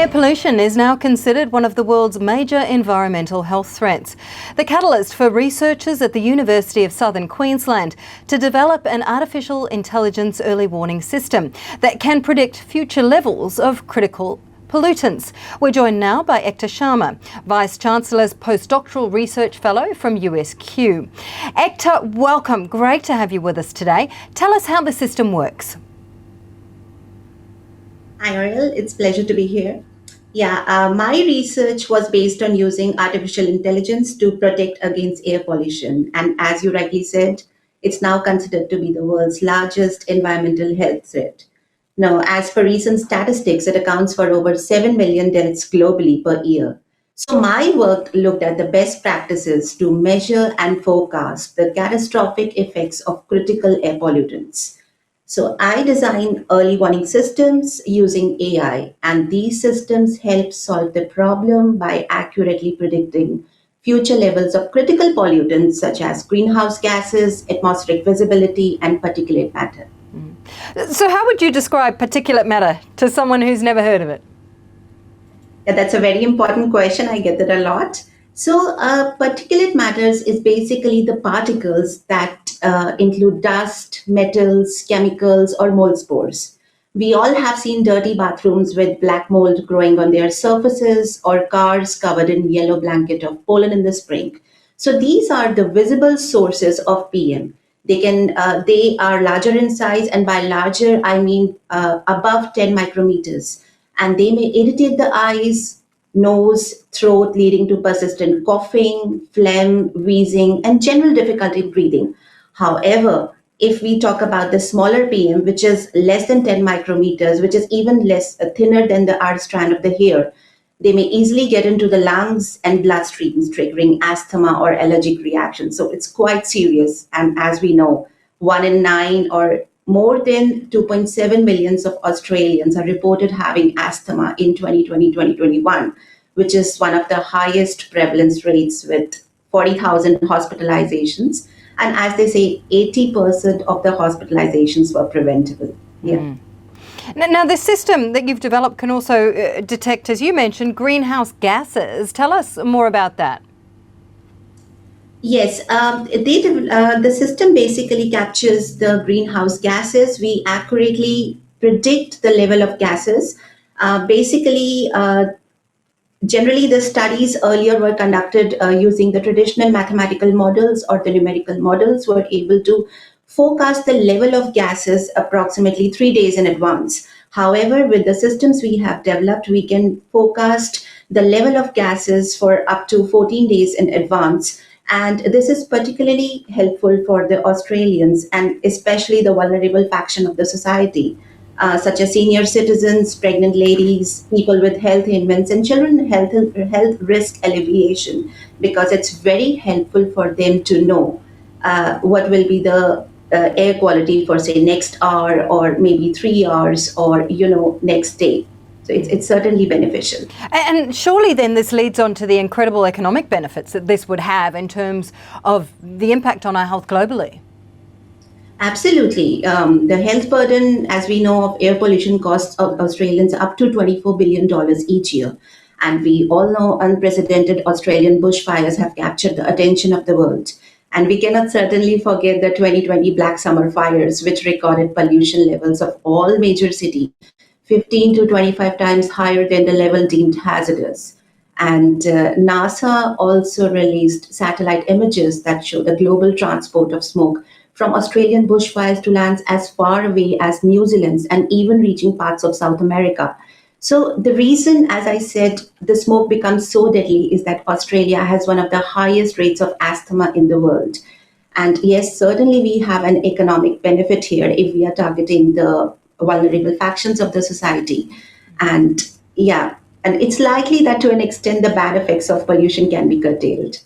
Air pollution is now considered one of the world's major environmental health threats. The catalyst for researchers at the University of Southern Queensland to develop an artificial intelligence early warning system that can predict future levels of critical pollutants. We're joined now by EKTA SHARTMA, Vice-Chancellor's postdoctoral research fellow from USQ. EKTA, welcome. Great to have you with us today. Tell us how the system works. Hi, Ariel. It's a pleasure to be here. My research was based on using artificial intelligence to protect against air pollution. And as you rightly said, it's now considered to be the world's largest environmental health threat. Now, as per recent statistics, it accounts for over 7 million deaths globally per year. So my work looked at the best practices to measure and forecast the catastrophic effects of critical air pollutants. So I design early warning systems using AI, and these systems help solve the problem by accurately predicting future levels of critical pollutants such as greenhouse gases, atmospheric visibility, and particulate matter. So how would you describe particulate matter to someone who's never heard of it? Yeah, that's a very important question. I get that a lot. So particulate matters is basically the particles that include dust, metals, chemicals, or mold spores. We all have seen dirty bathrooms with black mold growing on their surfaces or cars covered in yellow blanket of pollen in the spring. So these are the visible sources of PM. They are larger in size, and by larger, I mean above 10 micrometers. And they may irritate the eyes, nose, throat, leading to persistent coughing, phlegm, wheezing, and general difficulty breathing. However, if we talk about the smaller PM, which is less than 10 micrometers, which is even less thinner than the R strand of the hair, they may easily get into the lungs and bloodstreams, triggering asthma or allergic reactions. So it's quite serious. And as we know, 1 in 9 or more than 2.7 millions of Australians are reported having asthma in 2020-2021, which is one of the highest prevalence rates with 40,000 hospitalizations. And as they say, 80% of the hospitalizations were preventable. Yeah. Now, the system that you've developed can also detect, as you mentioned, greenhouse gases. Tell us more about that. Yes, the system basically captures the greenhouse gases. We accurately predict the level of gases. Generally, the studies earlier were conducted using the traditional mathematical models, or the numerical models were able to forecast the level of gases approximately 3 days in advance. However, with the systems we have developed, we can forecast the level of gases for up to 14 days in advance. And this is particularly helpful for the Australians, and especially the vulnerable faction of the society, such as senior citizens, pregnant ladies, people with health ailments, and children health risk alleviation, because it's very helpful for them to know what will be the air quality for, say, next hour, or maybe 3 hours, or next day. So it's certainly beneficial. And surely then this leads on to the incredible economic benefits that this would have in terms of the impact on our health globally. Absolutely. The health burden, as we know, of air pollution costs Australians up to $24 billion each year. And we all know unprecedented Australian bushfires have captured the attention of the world. And we cannot certainly forget the 2020 Black Summer fires, which recorded pollution levels of all major cities 15 to 25 times higher than the level deemed hazardous. And NASA also released satellite images that show the global transport of smoke from Australian bushfires to lands as far away as New Zealand, and even reaching parts of South America. So the reason, as I said, the smoke becomes so deadly is that Australia has one of the highest rates of asthma in the world. And yes, certainly we have an economic benefit here if we are targeting the vulnerable factions of the society. And it's likely that to an extent the bad effects of pollution can be curtailed.